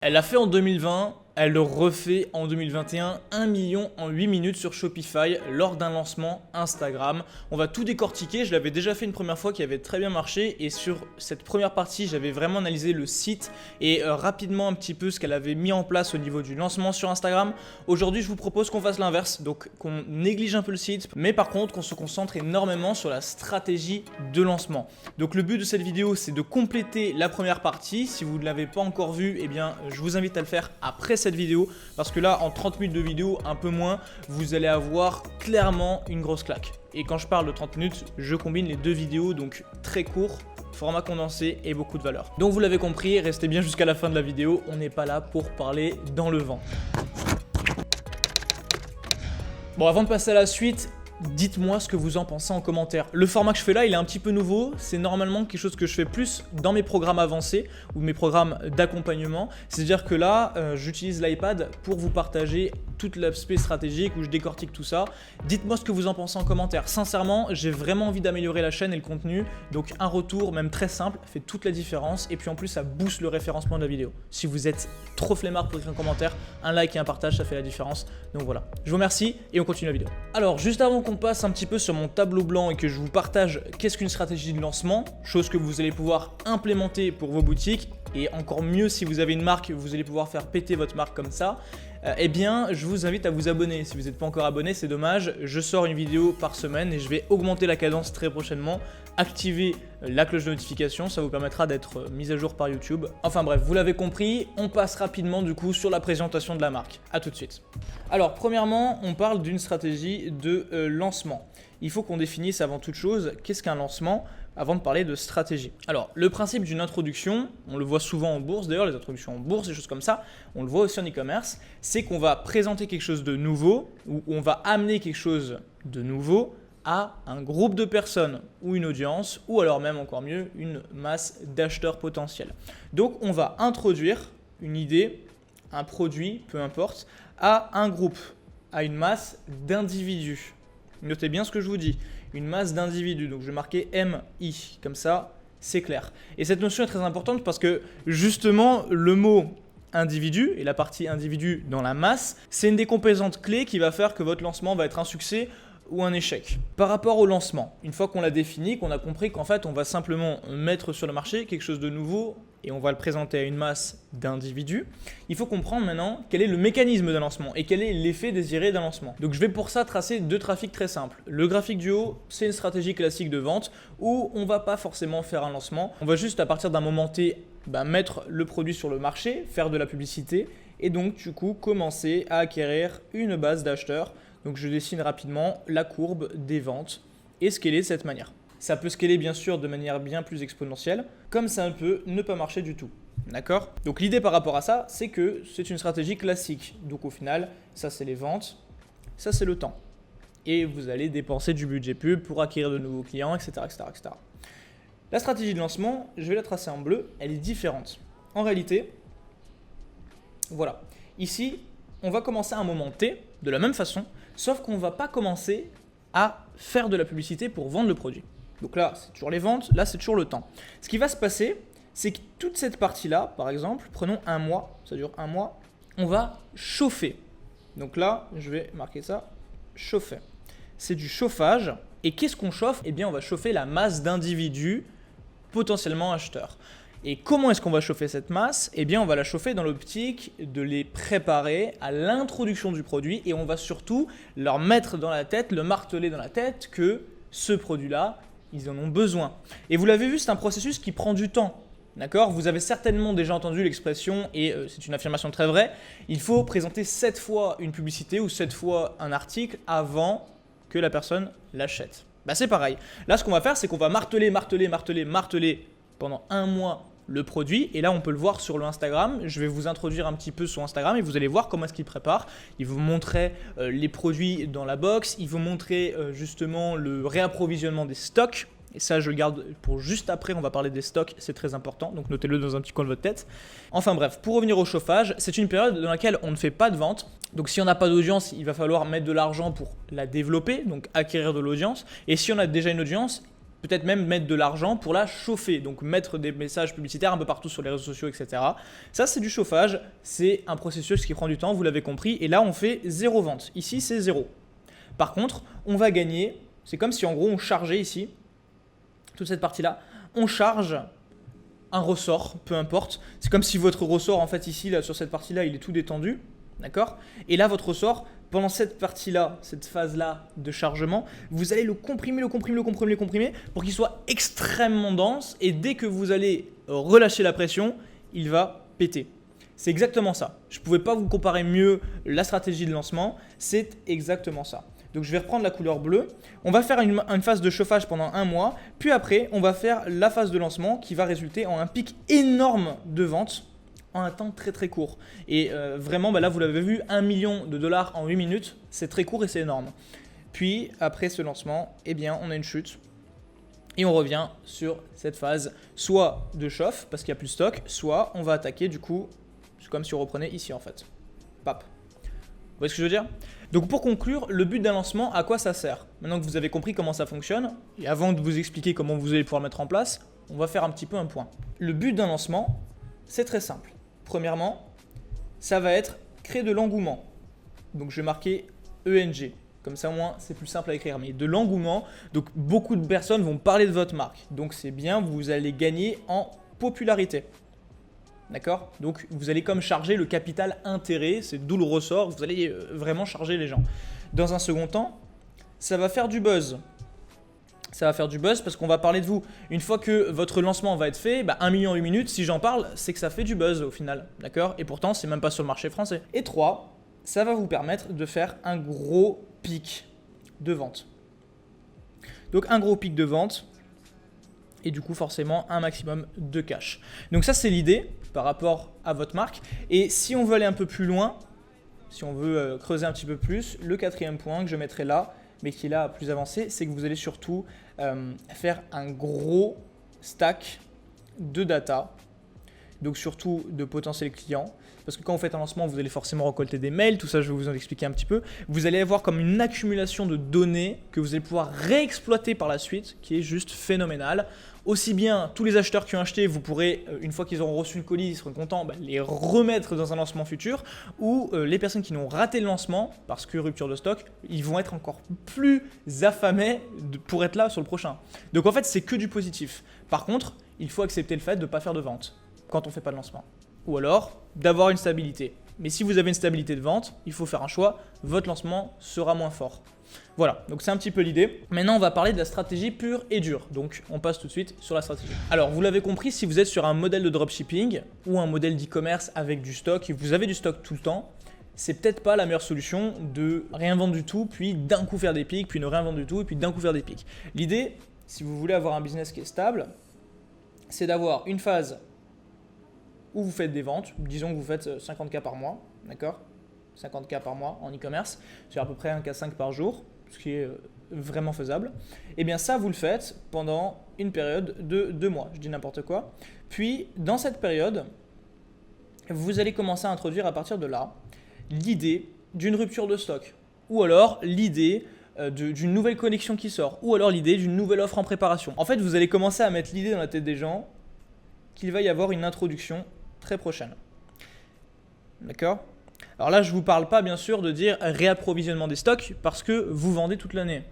Elle l'a fait en 2020, elle le refait en 2021, 1 million en 8 minutes sur Shopify lors d'un lancement Instagram. On va tout décortiquer, je l'avais déjà fait une première fois qui avait très bien marché et sur cette première partie j'avais vraiment analysé le site et rapidement un petit peu ce qu'elle avait mis en place au niveau du lancement sur Instagram. Aujourd'hui je vous propose qu'on fasse l'inverse, donc qu'on néglige un peu le site, mais par contre qu'on se concentre énormément sur la stratégie de lancement. Donc le but de cette vidéo c'est de compléter la première partie. Si vous ne l'avez pas encore vue, eh bien je vous invite à le faire après cette vidéo parce que là en 30 minutes de vidéo, un peu moins, vous allez avoir clairement une grosse claque. Et quand je parle de 30 minutes, je combine les deux vidéos, donc très court, format condensé et beaucoup de valeur. Donc vous l'avez compris, restez bien jusqu'à la fin de la vidéo, on n'est pas là pour parler dans le vent. Bon, avant de passer à la suite, dites-moi ce que vous en pensez en commentaire. Le format que je fais là, il est un petit peu nouveau. C'est normalement quelque chose que je fais plus dans mes programmes avancés ou mes programmes d'accompagnement. C'est-à-dire que là, j'utilise l'iPad pour vous partager tout l'aspect stratégique où je décortique tout ça. Dites-moi ce que vous en pensez en commentaire. Sincèrement, j'ai vraiment envie d'améliorer la chaîne et le contenu. Donc un retour, même très simple, fait toute la différence. Et puis en plus, ça booste le référencement de la vidéo. Si vous êtes trop flemmard pour écrire un commentaire, un like et un partage, ça fait la différence. Donc voilà, je vous remercie et on continue la vidéo. Alors, juste avant qu'on passe un petit peu sur mon tableau blanc et que je vous partage qu'est-ce qu'une stratégie de lancement, chose que vous allez pouvoir implémenter pour vos boutiques et encore mieux si vous avez une marque, vous allez pouvoir faire péter votre marque comme ça. Eh bien, je vous invite à vous abonner. Si vous n'êtes pas encore abonné, c'est dommage. Je sors une vidéo par semaine et je vais augmenter la cadence très prochainement. Activez la cloche de notification, ça vous permettra d'être mis à jour par YouTube. Enfin bref, vous l'avez compris, on passe rapidement du coup sur la présentation de la marque. A tout de suite. Alors, premièrement, on parle d'une stratégie de lancement. Il faut qu'on définisse avant toute chose qu'est-ce qu'un lancement avant de parler de stratégie. Alors, le principe d'une introduction, on le voit souvent en bourse, d'ailleurs les introductions en bourse, des choses comme ça, on le voit aussi en e-commerce, c'est qu'on va présenter quelque chose de nouveau, ou on va amener quelque chose de nouveau à un groupe de personnes, ou une audience, ou alors même encore mieux, une masse d'acheteurs potentiels. Donc, on va introduire une idée, un produit, peu importe, à un groupe, à une masse d'individus. Notez bien ce que je vous dis, une masse d'individus, donc je vais marquer MI, comme ça c'est clair. Et cette notion est très importante parce que justement le mot individu et la partie individu dans la masse, c'est une des composantes clés qui va faire que votre lancement va être un succès ou un échec. Par rapport au lancement, une fois qu'on l'a défini, qu'on a compris qu'en fait on va simplement mettre sur le marché quelque chose de nouveau et on va le présenter à une masse d'individus, il faut comprendre maintenant quel est le mécanisme d'un lancement et quel est l'effet désiré d'un lancement. Donc je vais pour ça tracer deux trafics très simples. Le graphique du haut, c'est une stratégie classique de vente où on ne va pas forcément faire un lancement, on va juste à partir d'un moment T mettre le produit sur le marché, faire de la publicité et donc du coup commencer à acquérir une base d'acheteurs. Donc je dessine rapidement la courbe des ventes et scaler de cette manière. Ça peut scaler bien sûr de manière bien plus exponentielle, comme ça peut ne pas marcher du tout. D'accord ? Donc l'idée par rapport à ça, c'est que c'est une stratégie classique. Donc au final, ça c'est les ventes, ça c'est le temps. Et vous allez dépenser du budget pub pour acquérir de nouveaux clients, etc., etc., etc. La stratégie de lancement, je vais la tracer en bleu, elle est différente. En réalité, voilà. Ici, on va commencer à un moment T, de la même façon, sauf qu'on ne va pas commencer à faire de la publicité pour vendre le produit. Donc là, c'est toujours les ventes, là, c'est toujours le temps. Ce qui va se passer, c'est que toute cette partie-là, par exemple, prenons un mois, ça dure un mois, on va chauffer. Donc là, je vais marquer ça, chauffer. C'est du chauffage. Et qu'est-ce qu'on chauffe ? Eh bien, on va chauffer la masse d'individus potentiellement acheteurs. Et comment est-ce qu'on va chauffer cette masse ? Eh bien, on va la chauffer dans l'optique de les préparer à l'introduction du produit et on va surtout leur mettre dans la tête, le marteler dans la tête que ce produit-là, ils en ont besoin. Et vous l'avez vu, c'est un processus qui prend du temps. D'accord ? Vous avez certainement déjà entendu l'expression, et c'est une affirmation très vraie, il faut présenter 7 fois une publicité ou 7 fois un article avant que la personne l'achète. C'est pareil. Là, ce qu'on va faire, c'est qu'on va marteler pendant un mois le produit. Et là, on peut le voir sur le Instagram. Je vais vous introduire un petit peu sur Instagram et vous allez voir comment est-ce qu'il prépare. Il vous montrer les produits dans la box. Il vous montrer justement le réapprovisionnement des stocks. Et ça, je le garde pour juste après, on va parler des stocks, c'est très important, donc notez-le dans un petit coin de votre tête. Enfin bref, pour revenir au chauffage, c'est une période dans laquelle on ne fait pas de vente. Donc si on n'a pas d'audience, il va falloir mettre de l'argent pour la développer, donc acquérir de l'audience. Et si on a déjà une audience, peut-être même mettre de l'argent pour la chauffer, donc mettre des messages publicitaires un peu partout sur les réseaux sociaux, etc. Ça, c'est du chauffage, c'est un processus qui prend du temps, vous l'avez compris, et là, on fait 0 vente. Ici, c'est 0. Par contre, on va gagner, c'est comme si en gros, on chargeait ici, toute cette partie-là, on charge un ressort, peu importe. C'est comme si votre ressort, en fait, ici, là, sur cette partie-là, il est tout détendu, d'accord? Et là, votre ressort, pendant cette partie-là, cette phase-là de chargement, vous allez le comprimer pour qu'il soit extrêmement dense et dès que vous allez relâcher la pression, il va péter. C'est exactement ça. Je ne pouvais pas vous comparer mieux la stratégie de lancement, c'est exactement ça. Donc je vais reprendre la couleur bleue, on va faire une phase de chauffage pendant 1 mois, puis après on va faire la phase de lancement qui va résulter en un pic énorme de vente en un temps très très court. Et vraiment, là vous l'avez vu, 1 million de dollars en 8 minutes, c'est très court et c'est énorme. Puis après ce lancement, eh bien on a une chute et on revient sur cette phase soit de chauffe parce qu'il n'y a plus de stock, soit on va attaquer du coup, c'est comme si on reprenait ici en fait. Pap. Vous voyez ce que je veux dire? Donc pour conclure, le but d'un lancement, à quoi ça sert? Maintenant que vous avez compris comment ça fonctionne, et avant de vous expliquer comment vous allez pouvoir le mettre en place, on va faire un petit peu un point. Le but d'un lancement, c'est très simple. Premièrement, ça va être créer de l'engouement. Donc je vais marquer ENG. Comme ça, au moins, c'est plus simple à écrire. Mais de l'engouement, donc beaucoup de personnes vont parler de votre marque. Donc c'est bien, vous allez gagner en popularité. D'accord? Donc vous allez comme charger le capital intérêt, c'est d'où le ressort, vous allez vraiment charger les gens. Dans un second temps, ça va faire du buzz. Ça va faire du buzz parce qu'on va parler de vous. Une fois que votre lancement va être fait, 1 million en 8 minutes, si j'en parle, c'est que ça fait du buzz au final. D'accord? Et pourtant, c'est même pas sur le marché français. Et 3, ça va vous permettre de faire un gros pic de vente. Donc un gros pic de vente et du coup forcément un maximum de cash. Donc ça c'est l'idée par rapport à votre marque. Et si on veut aller un peu plus loin, si on veut creuser un petit peu plus, le 4e point que je mettrai là, mais qui est là plus avancé, c'est que vous allez surtout faire un gros stack de data, donc surtout de potentiels clients. Parce que quand vous faites un lancement, vous allez forcément récolter des mails, tout ça je vais vous en expliquer un petit peu. Vous allez avoir comme une accumulation de données que vous allez pouvoir réexploiter par la suite, qui est juste phénoménale. Aussi bien tous les acheteurs qui ont acheté, vous pourrez, une fois qu'ils auront reçu le colis, ils seront contents, les remettre dans un lancement futur. Ou les personnes qui n'ont raté le lancement, parce que rupture de stock, ils vont être encore plus affamés pour être là sur le prochain. Donc en fait, c'est que du positif. Par contre, il faut accepter le fait de ne pas faire de vente quand on ne fait pas de lancement. Ou alors d'avoir une stabilité. Mais si vous avez une stabilité de vente, il faut faire un choix, votre lancement sera moins fort. Voilà, donc c'est un petit peu l'idée. Maintenant, on va parler de la stratégie pure et dure. Donc, on passe tout de suite sur la stratégie. Alors, vous l'avez compris, si vous êtes sur un modèle de dropshipping ou un modèle d'e-commerce avec du stock et vous avez du stock tout le temps, c'est peut-être pas la meilleure solution de rien vendre du tout, puis d'un coup faire des pics, puis ne rien vendre du tout, et puis d'un coup faire des pics. L'idée, si vous voulez avoir un business qui est stable, c'est d'avoir une phase où vous faites des ventes, disons que vous faites 50K par mois, d'accord ? 50K par mois en e-commerce, c'est à peu près 1K5 par jour, ce qui est vraiment faisable. Et bien ça, vous le faites pendant une période de 2 mois, je dis n'importe quoi. Puis, dans cette période, vous allez commencer à introduire à partir de là l'idée d'une rupture de stock, ou alors l'idée d'une nouvelle connexion qui sort, ou alors l'idée d'une nouvelle offre en préparation. En fait, vous allez commencer à mettre l'idée dans la tête des gens qu'il va y avoir une introduction très prochaine. D'accord ? Alors là, je ne vous parle pas bien sûr de dire réapprovisionnement des stocks parce que vous vendez toute l'année.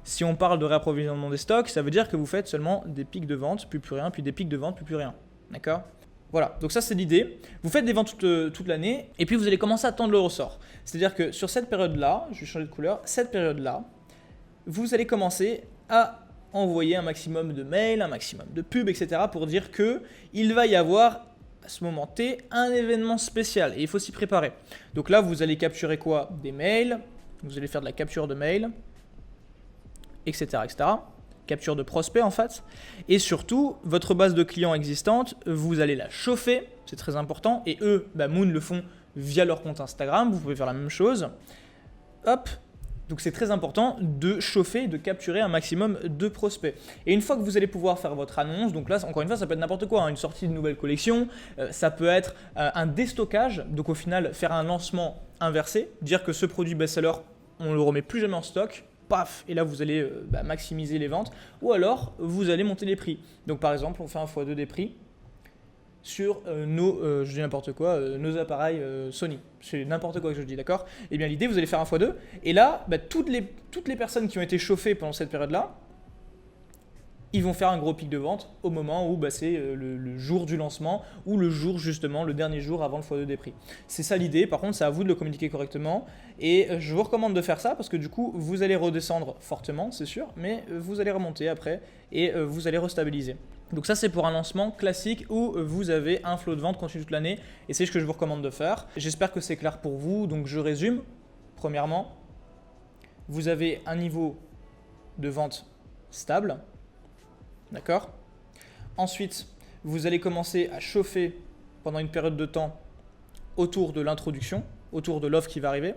Si on parle de réapprovisionnement des stocks, ça veut dire que vous faites seulement des pics de vente, puis plus rien, puis des pics de vente, puis plus rien. D'accord ? Voilà, donc ça c'est l'idée. Vous faites des ventes toute l'année et puis vous allez commencer à tendre le ressort. C'est-à-dire que sur cette période-là, je vais changer de couleur, cette période-là, vous allez commencer à envoyer un maximum de mails, un maximum de pubs, etc. pour dire qu'il va y avoir à ce moment T un événement spécial et il faut s'y préparer. Donc là, vous allez capturer quoi? Des mails, vous allez faire de la capture de mails, etc. Capture de prospects en fait. Et surtout, votre base de clients existante, vous allez la chauffer, c'est très important. Et eux, Moon le font via leur compte Instagram, vous pouvez faire la même chose. Hop. Donc c'est très important de chauffer, de capturer un maximum de prospects. Et une fois que vous allez pouvoir faire votre annonce, donc là encore une fois ça peut être n'importe quoi, une sortie de nouvelle collection, ça peut être un déstockage, donc au final faire un lancement inversé, dire que ce produit best-seller on ne le remet plus jamais en stock, paf, et là vous allez maximiser les ventes, ou alors vous allez monter les prix. Donc par exemple, on fait un x2 des prix sur je dis n'importe quoi, nos appareils Sony. C'est n'importe quoi que je dis, d'accord? Et bien l'idée, vous allez faire un x2, et là, toutes les personnes qui ont été chauffées pendant cette période-là, ils vont faire un gros pic de vente au moment où c'est le jour du lancement ou le jour justement, le dernier jour avant le x2 des prix. C'est ça l'idée, par contre c'est à vous de le communiquer correctement et je vous recommande de faire ça parce que du coup vous allez redescendre fortement, c'est sûr, mais vous allez remonter après et vous allez restabiliser. Donc ça c'est pour un lancement classique où vous avez un flot de vente continu toute l'année et c'est ce que je vous recommande de faire. J'espère que c'est clair pour vous, donc je résume. Premièrement, vous avez un niveau de vente stable. D'accord? Ensuite, vous allez commencer à chauffer pendant une période de temps autour de l'introduction, autour de l'offre qui va arriver.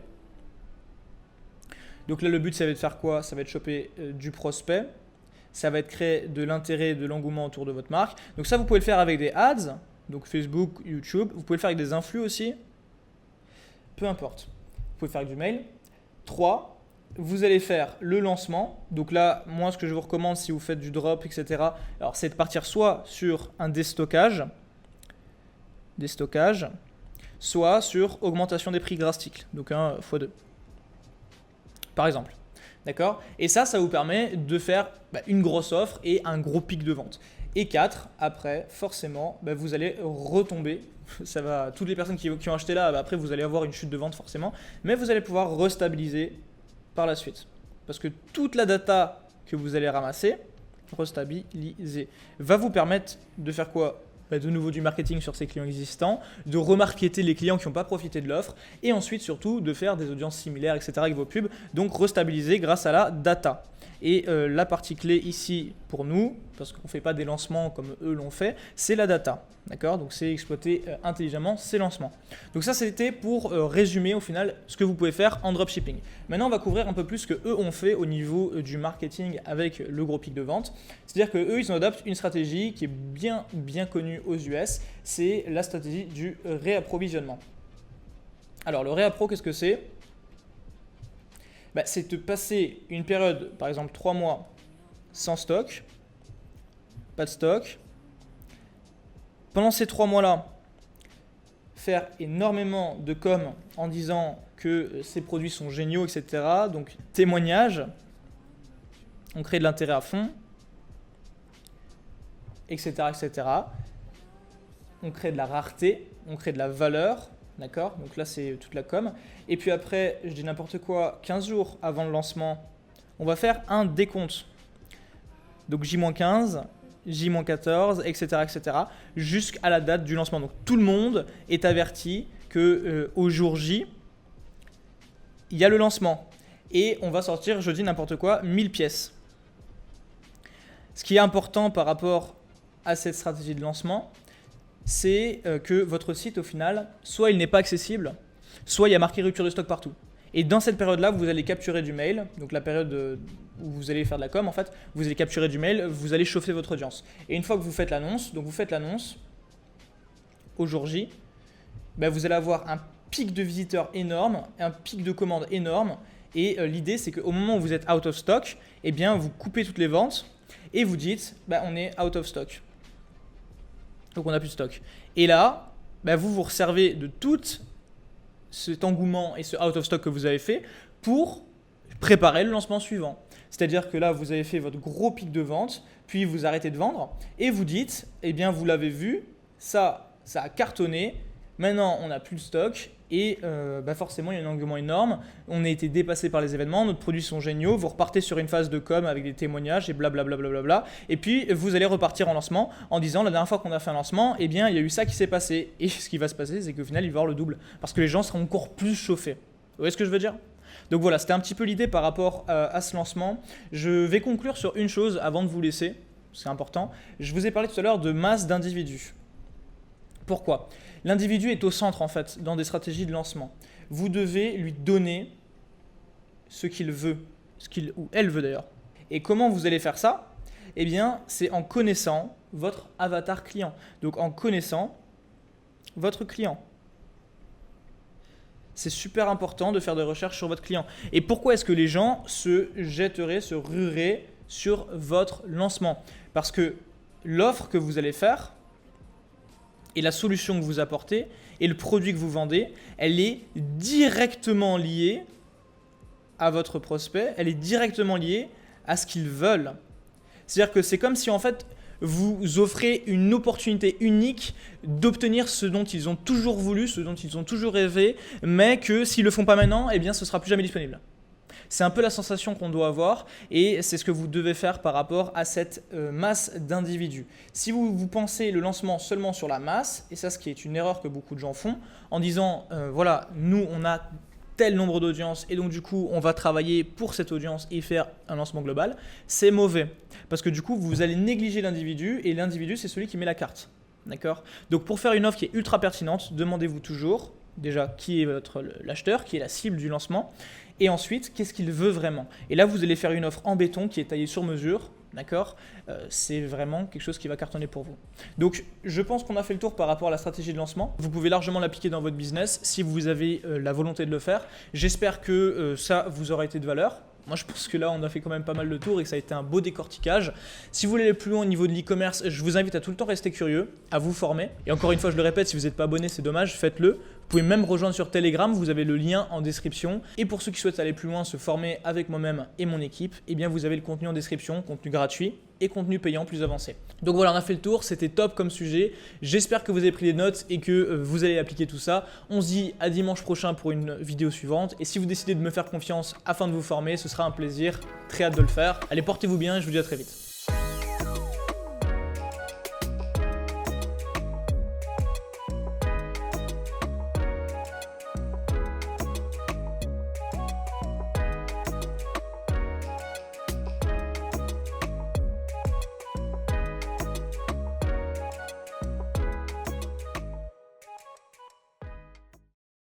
Donc là, le but, ça va être de faire quoi? Ça va être choper du prospect, ça va être créer de l'intérêt, de l'engouement autour de votre marque. Donc ça, vous pouvez le faire avec des ads, donc Facebook, YouTube. Vous pouvez le faire avec des influx aussi. Peu importe. Vous pouvez le faire avec du mail. 3. Vous allez faire le lancement. Donc là, moi, ce que je vous recommande si vous faites du drop, etc., alors c'est de partir soit sur un déstockage, soit sur augmentation des prix drastique, donc un x2, par exemple. D'accord? Et ça vous permet de faire une grosse offre et un gros pic de vente. Et 4, après, forcément, vous allez retomber. Ça va, toutes les personnes qui ont acheté là, après, vous allez avoir une chute de vente forcément, mais vous allez pouvoir restabiliser par la suite. Parce que toute la data que vous allez ramasser, restabiliser, va vous permettre de faire quoi? De nouveau du marketing sur ces clients existants, de remarketer les clients qui n'ont pas profité de l'offre et ensuite surtout de faire des audiences similaires, etc. avec vos pubs, donc restabiliser grâce à la data. Et la partie clé ici pour nous, parce qu'on ne fait pas des lancements comme eux l'ont fait, c'est la data. D'accord? Donc c'est exploiter intelligemment ces lancements. Donc ça c'était pour résumer au final ce que vous pouvez faire en dropshipping. Maintenant on va couvrir un peu plus ce que eux ont fait au niveau du marketing avec le gros pic de vente. C'est-à-dire qu'eux ils adoptent une stratégie qui est bien connue aux US, c'est la stratégie du réapprovisionnement. Alors le réappro, qu'est-ce que c'est? C'est de passer une période, par exemple 3 mois, sans stock, pas de stock. Pendant ces 3 mois-là, faire énormément de com en disant que ces produits sont géniaux, etc. Donc témoignage, on crée de l'intérêt à fond, etc., etc. On crée de la rareté, on crée de la valeur. D'accord? Donc là, c'est toute la com. Et puis après, je dis n'importe quoi, 15 jours avant le lancement, on va faire un décompte. Donc J-15, J-14, etc., etc. jusqu'à la date du lancement. Donc tout le monde est averti qu'au jour J, il y a le lancement. Et on va sortir, je dis n'importe quoi, 1000 pièces. Ce qui est important par rapport à cette stratégie de lancement, c'est que votre site, au final, soit il n'est pas accessible, soit il y a marqué rupture de stock partout. Et dans cette période-là, vous allez capturer du mail, donc la période où vous allez faire de la com, en fait, vous allez capturer du mail, vous allez chauffer votre audience. Et une fois que vous faites l'annonce, au jour J, vous allez avoir un pic de visiteurs énorme, un pic de commandes énorme. Et l'idée, c'est qu'au moment où vous êtes out of stock, eh bien, vous coupez toutes les ventes et vous dites, on est out of stock. Donc on n'a plus de stock. Et là, vous resservez de tout cet engouement et ce out of stock que vous avez fait pour préparer le lancement suivant. C'est-à-dire que là, vous avez fait votre gros pic de vente, puis vous arrêtez de vendre et vous dites, vous l'avez vu, ça a cartonné, maintenant on n'a plus de stock et forcément il y a un engouement énorme, on a été dépassé par les événements, nos produits sont géniaux, vous repartez sur une phase de com avec des témoignages et blablabla, et puis vous allez repartir en lancement en disant la dernière fois qu'on a fait un lancement, il y a eu ça qui s'est passé, et ce qui va se passer c'est qu'au final il va y avoir le double, parce que les gens seront encore plus chauffés. Vous voyez ce que je veux dire? Donc voilà, c'était un petit peu l'idée par rapport à ce lancement. Je vais conclure sur une chose avant de vous laisser, c'est important. Je vous ai parlé tout à l'heure de masse d'individus. Pourquoi? L'individu est au centre en fait dans des stratégies de lancement. Vous devez lui donner ce qu'il veut, ce qu'il ou elle veut d'ailleurs. Et comment vous allez faire ça? C'est en connaissant votre avatar client. Donc en connaissant votre client. c'est super important de faire des recherches sur votre client. Et pourquoi est-ce que les gens se jetteraient, se rueraient sur votre lancement? Parce que l'offre que vous allez faire et la solution que vous apportez et le produit que vous vendez, elle est directement liée à votre prospect, elle est directement liée à ce qu'ils veulent. C'est-à-dire que c'est comme si en fait vous offrez une opportunité unique d'obtenir ce dont ils ont toujours voulu, ce dont ils ont toujours rêvé, mais que s'ils ne le font pas maintenant, eh bien ce ne sera plus jamais disponible. C'est un peu la sensation qu'on doit avoir et c'est ce que vous devez faire par rapport à cette masse d'individus. Si vous pensez le lancement seulement sur la masse, et ça ce qui est une erreur que beaucoup de gens font, en disant voilà, nous on a tel nombre d'audience et donc du coup on va travailler pour cette audience et faire un lancement global, c'est mauvais. Parce que du coup vous allez négliger l'individu et l'individu c'est celui qui met la carte. D'accord ? Donc pour faire une offre qui est ultra pertinente, demandez-vous toujours déjà qui est l'acheteur, qui est la cible du lancement et ensuite qu'est-ce qu'il veut vraiment. Et là vous allez faire une offre en béton qui est taillée sur mesure. D'accord, c'est vraiment quelque chose qui va cartonner pour vous. Donc, je pense qu'on a fait le tour par rapport à la stratégie de lancement. Vous pouvez largement l'appliquer dans votre business si vous avez la volonté de le faire. J'espère que ça vous aura été de valeur. Moi, je pense que là, on a fait quand même pas mal de tours et que ça a été un beau décortiquage. Si vous voulez aller plus loin au niveau de l'e-commerce, je vous invite à tout le temps rester curieux, à vous former. Et encore une fois, je le répète, si vous n'êtes pas abonné, c'est dommage, faites-le. Vous pouvez même rejoindre sur Telegram, vous avez le lien en description. Et pour ceux qui souhaitent aller plus loin, se former avec moi-même et mon équipe, eh bien vous avez le contenu en description, contenu gratuit et contenu payant plus avancé. Donc voilà, on a fait le tour, c'était top comme sujet. J'espère que vous avez pris des notes et que vous allez appliquer tout ça. On se dit à dimanche prochain pour une vidéo suivante. Et si vous décidez de me faire confiance afin de vous former, ce sera un plaisir. Très hâte de le faire. Allez, portez-vous bien et je vous dis à très vite.